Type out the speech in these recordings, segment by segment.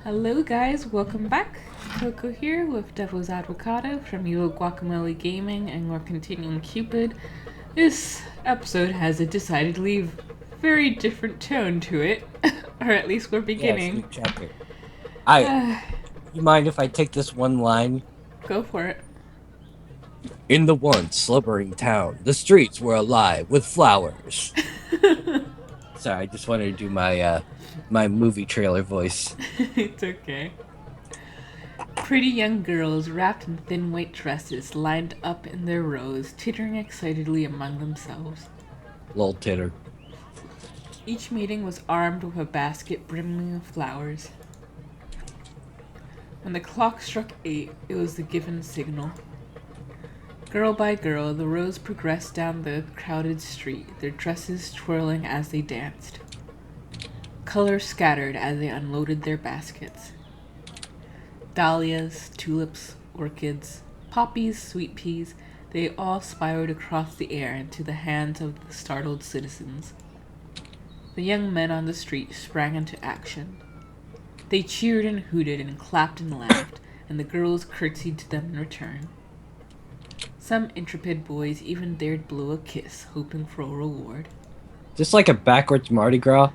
Hello guys, welcome back. Coco here with Devil's Avocado from Evil Guacamole Gaming, and we're continuing Cupid. This episode has a decidedly very different tone to it, or at least we're Yes, beginning. new chapter. You mind if I take this one line? Go for it. In the once slumbering town, the streets were alive with flowers. Sorry, I just wanted to do my movie trailer voice. It's okay. Pretty young girls wrapped in thin white dresses lined up in their rows, tittering excitedly among themselves. Lol titter. Each maiden was armed with a basket brimming with flowers. When the clock struck 8, it was the given signal. Girl by girl, the rows progressed down the crowded street, their dresses twirling as they danced. Colors scattered as they unloaded their baskets. Dahlias, tulips, orchids, poppies, sweet peas, they all spiraled across the air into the hands of the startled citizens. The young men on the street sprang into action. They cheered and hooted and clapped and laughed, and the girls curtsied to them in return. Some intrepid boys even dared blow a kiss, hoping for a reward. Just like a backwards Mardi Gras.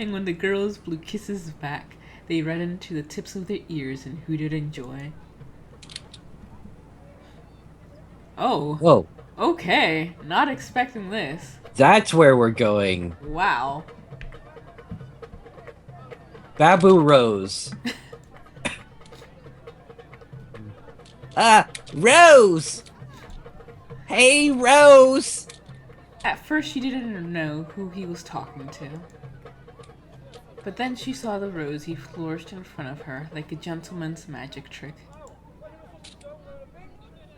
And when the girls blew kisses back, they reddened to the tips of their ears and hooted in joy. Oh, Whoa, okay. Not expecting this. that's where we're going. Wow. Babu Rose. Rose! Hey, Rose! At first, she didn't know who he was talking to. But then she saw the rose he flourished in front of her like a gentleman's magic trick.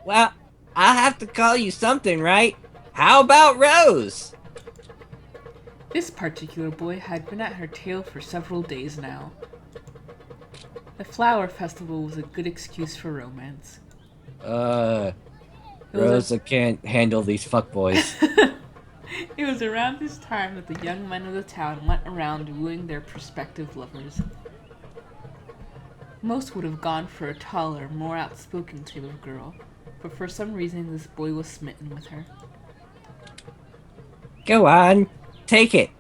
Well, I'll have to call you something, right? How about Rose? This particular boy had been at her tail for several days now. The flower festival was a good excuse for romance. Rose, I can't handle these fuckboys. It was around this time that the young men of the town went around wooing their prospective lovers. Most would have gone for a taller, more outspoken type of girl, but for some reason this boy was smitten with her. Go on, take it.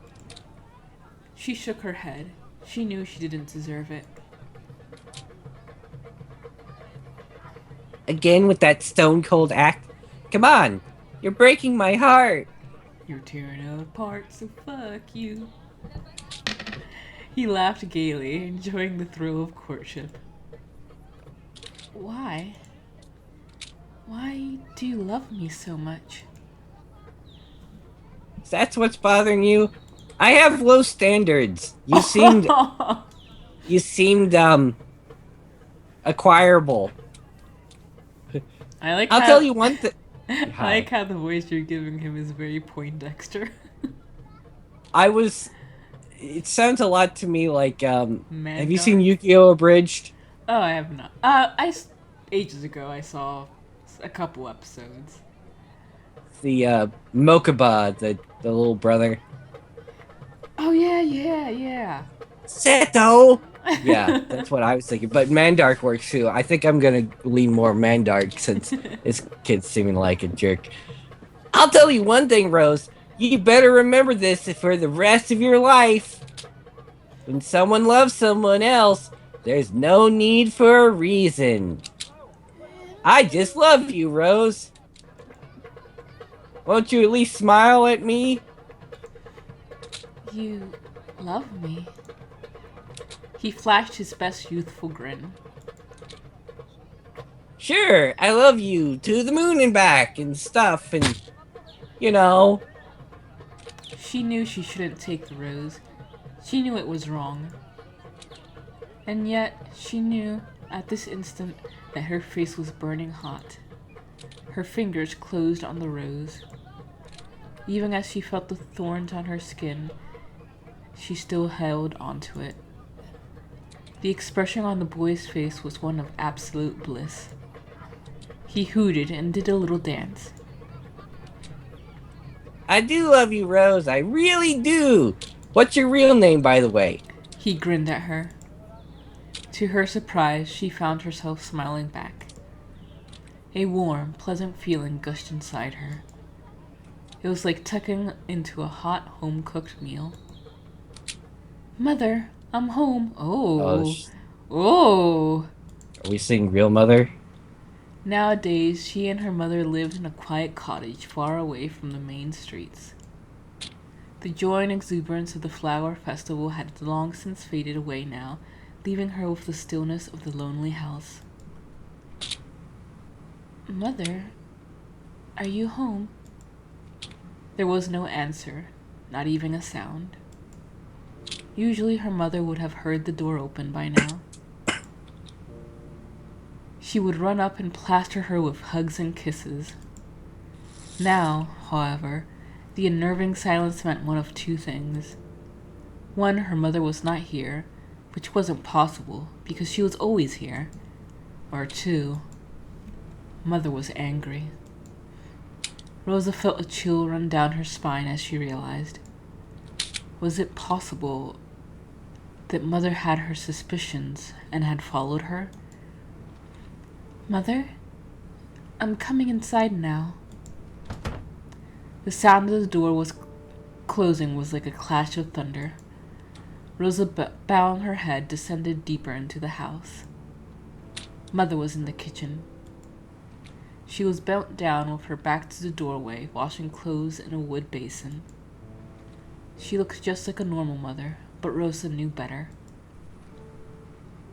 She shook her head. She knew she didn't deserve it. Again with that stone cold act. Come on, you're breaking my heart. You're tearing it apart, so fuck you. He laughed gaily, enjoying the thrill of courtship. Why? Why do you love me so much? That's what's bothering you. I have low standards. You seemed acquirable. I like I'll how, tell you one thing. I like how the voice you're giving him is very Poindexter. It sounds a lot to me like have you seen Mandar. Yu-Gi-Oh! Abridged? Oh, I have not. Ages ago I saw a couple episodes. The Mokuba, the little brother. Oh yeah. Seto! Yeah, that's what I was thinking. But Mandark works too. I think I'm gonna lean more Mandark since this kid's seeming like a jerk. I'll tell you one thing, Rose. You better remember this for the rest of your life. When someone loves someone else, there's no need for a reason. I just love you, Rose. Won't you at least smile at me? You love me. He flashed his best youthful grin. Sure, I love you to the moon and back and stuff and, you know. She knew she shouldn't take the rose. She knew it was wrong. And yet, she knew at this instant that her face was burning hot. Her fingers closed on the rose. Even as she felt the thorns on her skin, she still held onto it. The expression on the boy's face was one of absolute bliss. He hooted and did a little dance. I do love you, Rose. I really do. What's your real name, by the way? He grinned at her. To her surprise, she found herself smiling back. A warm, pleasant feeling gushed inside her. It was like tucking into a hot, home-cooked meal. Mother, I'm home. Oh, Oh. Oh. are we seeing real mother? Nowadays, she and her mother lived in a quiet cottage far away from the main streets. The joy and exuberance of the flower festival had long since faded away now, leaving her with the stillness of the lonely house. Mother, are you home? There was no answer, not even a sound. Usually her mother would have heard the door open by now. She would run up and plaster her with hugs and kisses. Now, however, the unnerving silence meant one of two things. One, her mother was not here, which wasn't possible because she was always here. Or two, Mother was angry. Rosa felt a chill run down her spine as she realized. Was it possible that Mother had her suspicions and had followed her? Mother, I'm coming inside now. The sound of the door was closing was like a clash of thunder. Rosa, bowing her head, descended deeper into the house. Mother was in the kitchen. She was bent down with her back to the doorway, washing clothes in a wood basin. She looked just like a normal mother, but Rosa knew better.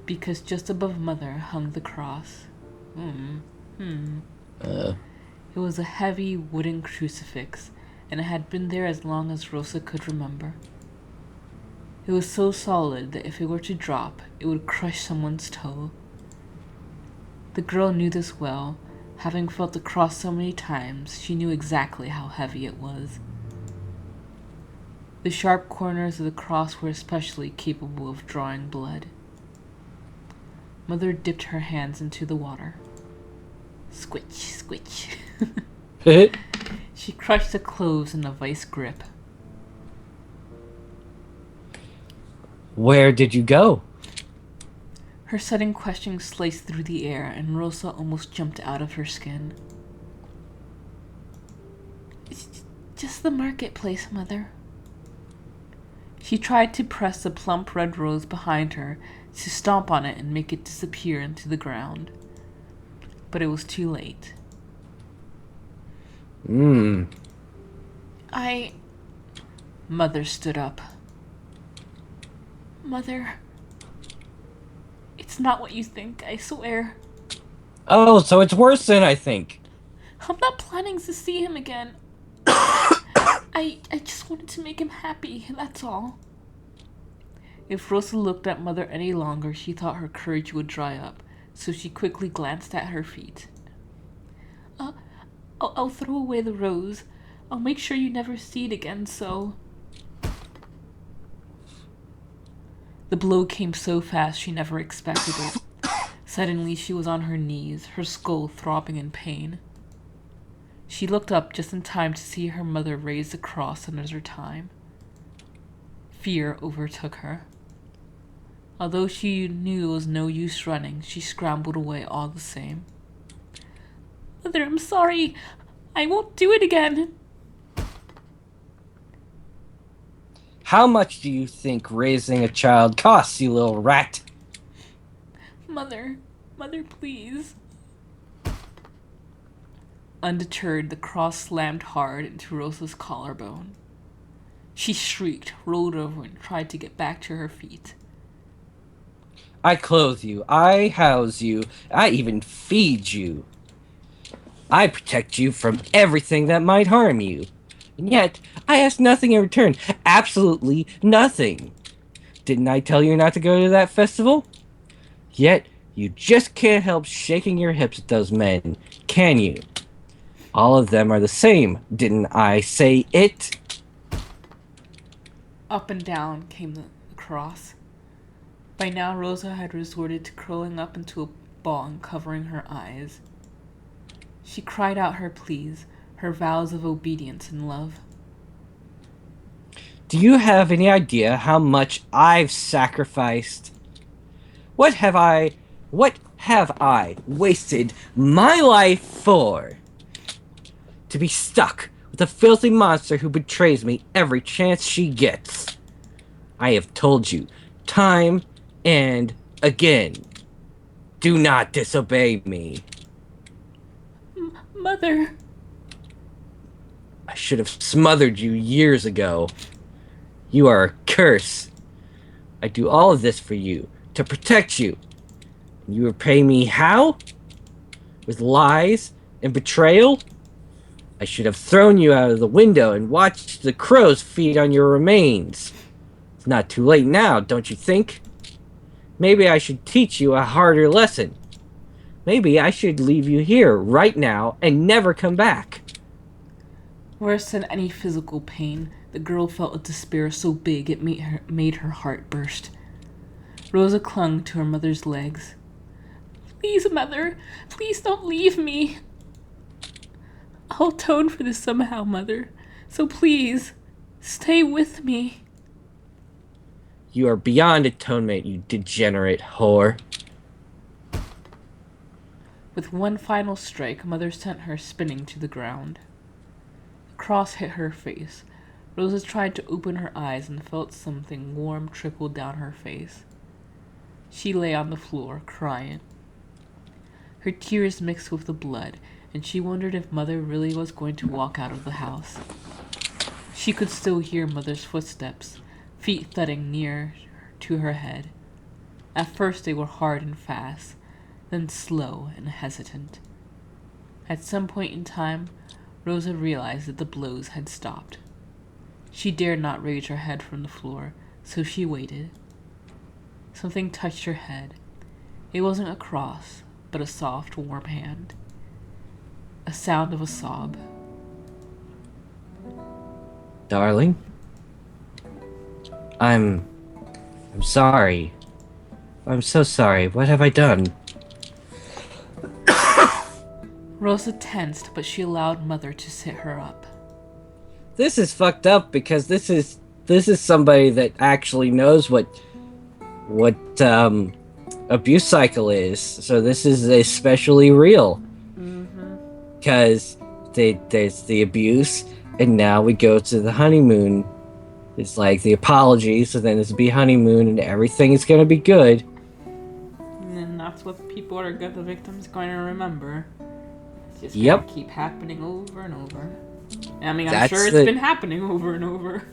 Because just above Mother hung the cross. It was a heavy wooden crucifix, and it had been there as long as Rosa could remember. It was so solid that if it were to drop, it would crush someone's toe. The girl knew this well. Having felt the cross so many times, she knew exactly how heavy it was. The sharp corners of the cross were especially capable of drawing blood. Mother dipped her hands into the water. Squitch, squitch. She crushed the cloves in a vice grip. Where did you go? Her sudden question sliced through the air, and Rosa almost jumped out of her skin. It's just the marketplace, Mother. She tried to press the plump red rose behind her, to stomp on it and make it disappear into the ground. But it was too late. Mother stood up. Mother, it's not what you think, I swear. Oh, so it's worse than I think. I'm not planning to see him again. I just wanted to make him happy, that's all. If Rosa looked at Mother any longer, she thought her courage would dry up, so she quickly glanced at her feet. I'll throw away the rose. I'll make sure you never see it again, so... The blow came so fast she never expected it. Suddenly she was on her knees, her skull throbbing in pain. She looked up just in time to see her mother raise the cross another time. Fear overtook her. Although she knew it was no use running, she scrambled away all the same. Mother, I'm sorry. I won't do it again. How much do you think raising a child costs, you little rat? Mother, please. Undeterred, the cross slammed hard into Rosa's collarbone. She shrieked, rolled over, and tried to get back to her feet. I clothe you, I house you, I even feed you. I protect you from everything that might harm you. And yet, I ask nothing in return. Absolutely nothing. Didn't I tell you not to go to that festival? Yet, you just can't help shaking your hips at those men, can you? All of them are the same. Didn't I say it? Up and down came the cross. By now, Rosa had resorted to curling up into a ball and covering her eyes. She cried out her pleas, her vows of obedience and love. Do you have any idea how much I've sacrificed? What have I what have I wasted my life for? To be stuck with a filthy monster who betrays me every chance she gets. I have told you time and again, do not disobey me. Mother. I should have smothered you years ago. You are a curse. I do all of this for you, to protect you. You repay me how? With lies and betrayal? I should have thrown you out of the window and watched the crows feed on your remains. It's not too late now, don't you think? Maybe I should teach you a harder lesson. Maybe I should leave you here right now and never come back. Worse than any physical pain, the girl felt a despair so big it made her heart burst. Rosa clung to her mother's legs. Please, Mother, please don't leave me. I'll atone for this somehow, Mother. So please, stay with me. You are beyond atonement, you degenerate whore. With one final strike, Mother sent her spinning to the ground. The cross hit her face. Rosa tried to open her eyes and felt something warm trickle down her face. She lay on the floor, crying. Her tears mixed with the blood, and she wondered if Mother really was going to walk out of the house. She could still hear Mother's footsteps, feet thudding near to her head. At first they were hard and fast, then slow and hesitant. At some point in time, Rosa realized that the blows had stopped. She dared not raise her head from the floor, so she waited. Something touched her head. It wasn't a cross, but a soft, warm hand. A sound of a sob. Darling? I'm sorry. I'm so sorry. What have I done? Rosa tensed, but she allowed Mother to sit her up. This is fucked up because this is somebody that actually knows what abuse cycle is. So this is especially real. Because there's the abuse, and now we go to the honeymoon. It's like the apology, so then it's be honeymoon, and everything is gonna be good. And that's what people are good, the victim's going to remember. It's just Yep. gonna keep happening over and over. I mean, I'm That's sure it's been happening over and over.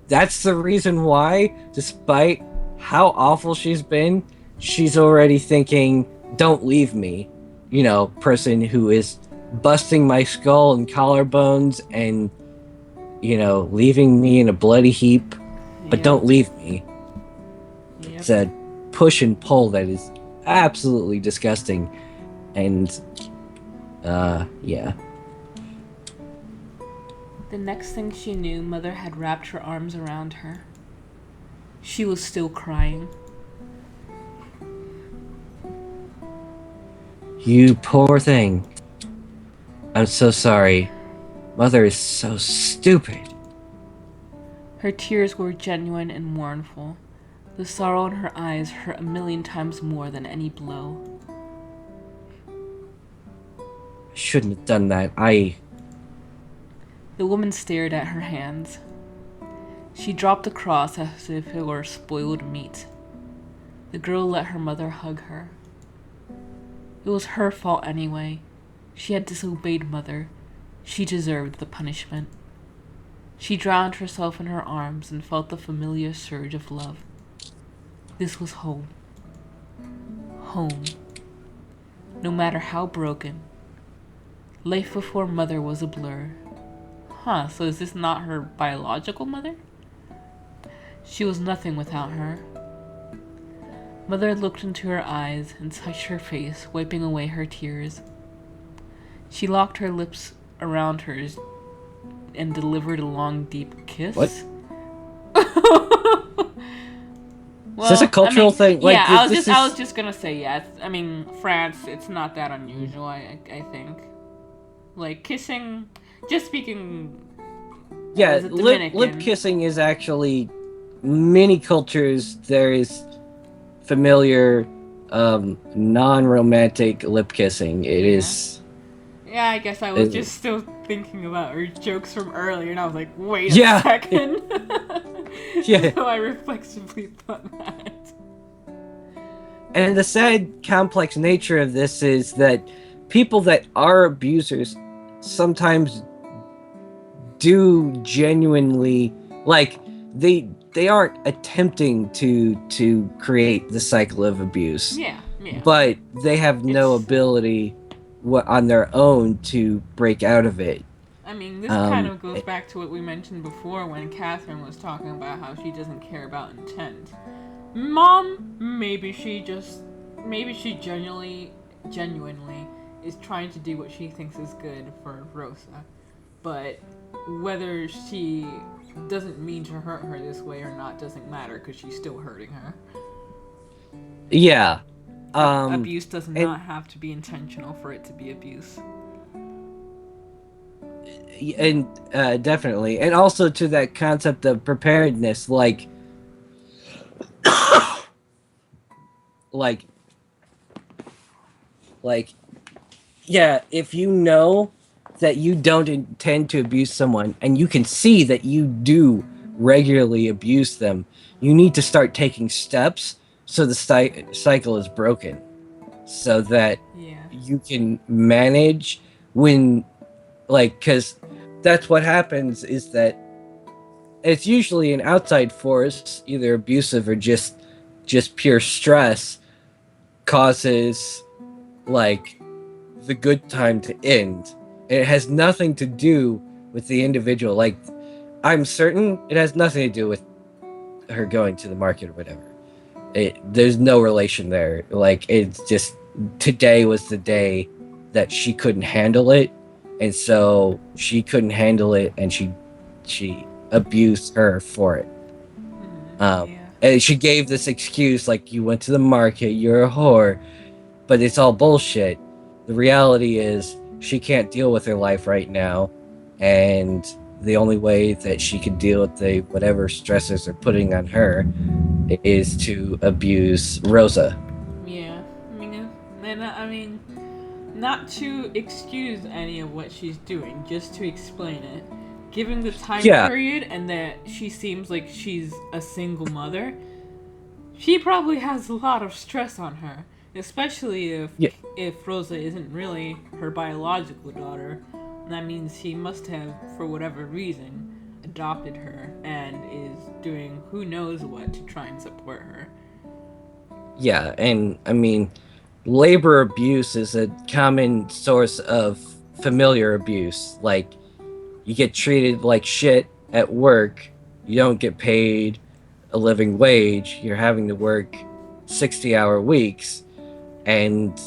That's the reason why, despite how awful she's been, she's already thinking, don't leave me. You know, person who is busting my skull and collarbones and, you know, leaving me in a bloody heap, but Yep. don't leave me. Yep. It's a push and pull that is absolutely disgusting. And, yeah. The next thing she knew, Mother had wrapped her arms around her. She was still crying. You poor thing. I'm so sorry. Mother is so stupid. Her tears were genuine and mournful. The sorrow in her eyes hurt 1,000,000 times more than any blow. I shouldn't have done that. The woman stared at her hands. She dropped the cross as if it were spoiled meat. The girl let her mother hug her. It was her fault anyway. She had disobeyed Mother. She deserved the punishment. She drowned herself in her arms and felt the familiar surge of love. This was home. Home. No matter how broken. Life before Mother was a blur. Huh, so is this not her biological mother? She was nothing without her. Mother looked into her eyes and touched her face, wiping away her tears. She locked her lips around hers and delivered a long, deep kiss. What? Is this a cultural thing? Like, yeah, I this was just gonna say yes. I mean, France, it's not that unusual. I think, like kissing. Just speaking That Yeah, was a lip Dominican. kissing is actually many cultures. There is familiar, non-romantic lip kissing. It Yeah. is. Yeah, I guess I was It, just still thinking about our jokes from earlier, and I was like, wait a yeah, second. yeah. So I reflexively put that. And the sad, complex nature of this is that people that are abusers sometimes do genuinely like they aren't attempting to create the cycle of abuse, Yeah, yeah. but they have no It's. ability on their own to break out of it. I mean, this kind Um, of goes back to what we mentioned before when Catherine was talking about how she doesn't care about intent. Mom, maybe she genuinely is trying to do what she thinks is good for Rosa. But whether she doesn't mean to hurt her this way or not doesn't matter because she's still hurting her. yeah. Um, Abuse does and not have to be intentional for it to be abuse. definitely, and also to that concept of preparedness, like like yeah, if you know that you don't intend to abuse someone and you can see that you do regularly abuse them, you need to start taking steps so the cycle is broken, so that Yeah. you can manage when, like, because that's what happens is that it's usually an outside force, either abusive or just pure stress, causes like the good time to end. And it has nothing to do with the individual. Like, I'm certain it has nothing to do with her going to the market or whatever. There's no relation there. Like, it's just today was the day that she couldn't handle it, and so she couldn't handle it, and she abused her for it. Yeah. And she gave this excuse like, you went to the market, you're a whore, but it's all bullshit. The reality is she can't deal with her life right now, and the only way that she can deal with the whatever stressors are putting on her is to abuse Rosa. Yeah. I mean, not to excuse any of what she's doing, just to explain it. Given the time Yeah, period and that she seems like she's a single mother, she probably has a lot of stress on her, especially yeah, if Rosa isn't really her biological daughter. That means he must have, for whatever reason, adopted her and is doing who knows what to try and support her. yeah. And I mean, labor abuse is a common source of familiar abuse. Like, you get treated like shit at work, you don't get paid a living wage, you're having to work 60-hour weeks, and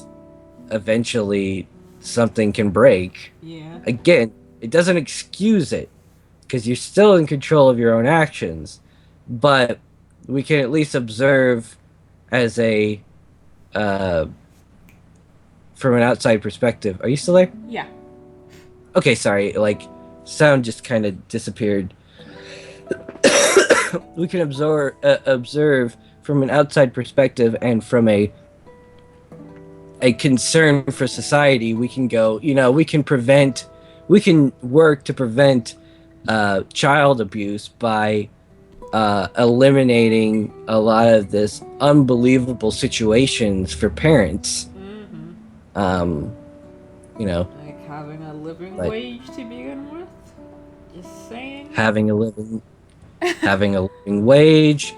eventually something can break. Yeah. Again, it doesn't excuse it because you're still in control of your own actions, but we can at least observe as a uh, from an outside perspective. Are you still there? Yeah. Okay, sorry. Like, sound just kind of disappeared. We can observe from an outside perspective and from a concern for society. We can go, we can work to prevent child abuse by eliminating a lot of this unbelievable situations for parents. Mm-hmm. Um, you know, Like having a living like wage to begin with. Just saying. having a living having a living wage,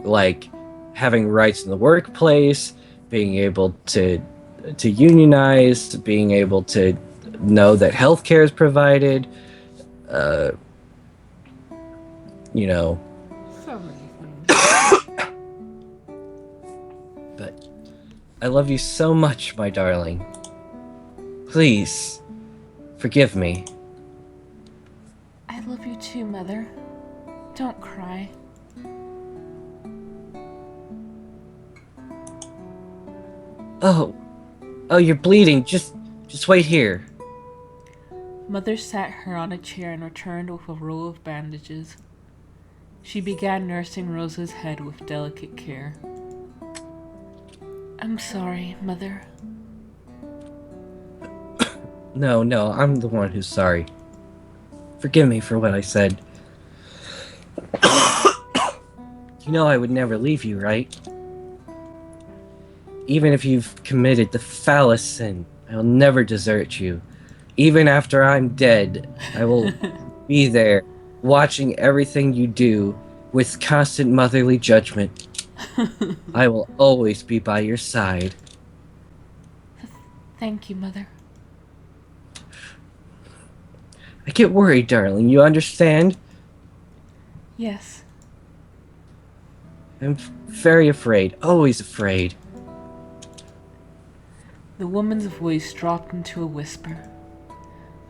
like having rights in the workplace, being able to unionize, being able to know that healthcare is provided, uh, you know. So many things. But I love you so much, my darling. Please forgive me. I love you too, Mother. Don't cry. Oh, oh, you're bleeding. Just wait here. Mother sat her on a chair and returned with a roll of bandages. She began nursing Rosa's head with delicate care. I'm sorry, Mother. No, I'm the one who's sorry. Forgive me for what I said. You know I would never leave you, right? Even if you've committed the foulest sin, I'll never desert you. Even after I'm dead, I will be there, watching everything you do with constant motherly judgment. I will always be by your side. Thank you, Mother. I get worried, darling. You understand? Yes. I'm very afraid. Always afraid. The woman's voice dropped into a whisper.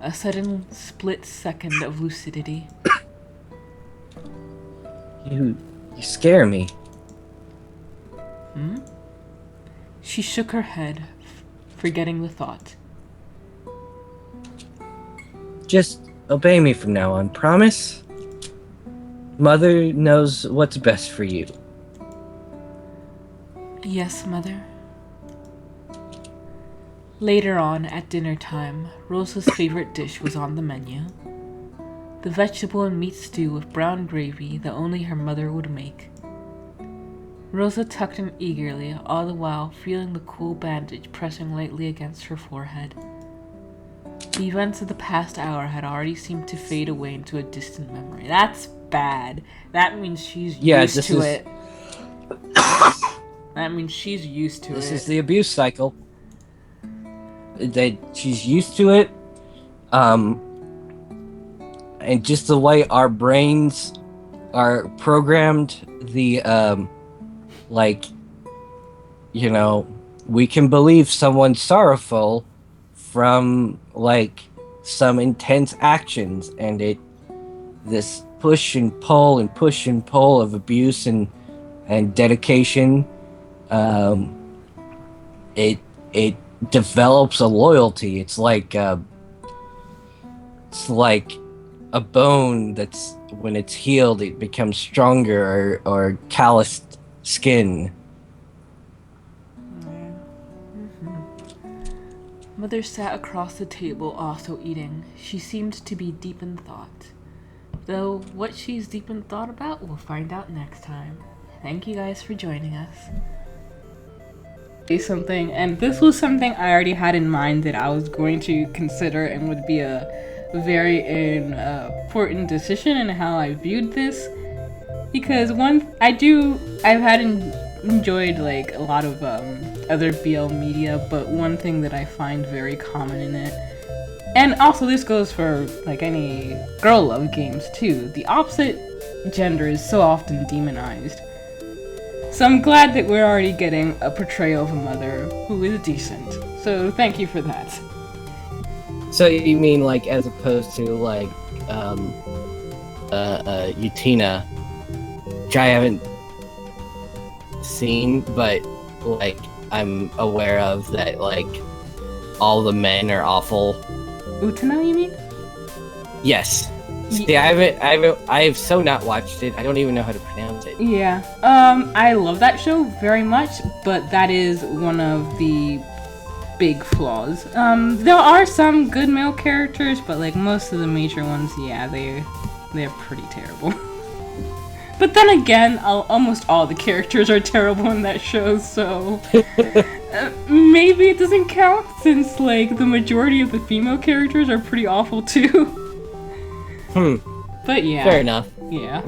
A sudden split second of lucidity. You scare me. She shook her head, forgetting the thought. Just obey me from now on, promise? Mother knows what's best for you. Yes, Mother. Later on, at dinner time, Rosa's favorite dish was on the menu. The vegetable and meat stew with brown gravy that only her mother would make. Rosa tucked in eagerly, all the while feeling the cool bandage pressing lightly against her forehead. The events of the past hour had already seemed to fade away into a distant memory. That's bad. That means she's used to it. That means she's used to it. This is the abuse cycle. That she's used to it. And just the way our brains are programmed, we can believe someone's sorrowful from some intense actions, and this push and pull of abuse and dedication, it develops a loyalty. It's like a bone that's, when it's healed, it becomes stronger, or calloused skin. Mother sat across the table, also eating. She seemed to be deep in thought. Though what she's deep in thought about, we'll find out next time. Thank you guys for joining us. Something, and this was something I already had in mind that I was going to consider and would be a very important decision in how I viewed this, because enjoyed a lot of other BL media, but one thing that I find very common in it, and also this goes for any girl love games too, the opposite gender is so often demonized. So I'm glad that we're already getting a portrayal of a mother who is decent. So thank you for that. So you mean as opposed to Utina, which I haven't seen, but I'm aware of that all the men are awful. Utena, you mean? Yes. See, I have so not watched it. I don't even know how to pronounce it. Yeah. I love that show very much, but that is one of the big flaws. There are some good male characters, but most of the major ones, yeah, they're pretty terrible. But then again, almost all the characters are terrible in that show, so maybe it doesn't count, since the majority of the female characters are pretty awful too. But yeah. Fair enough. Yeah.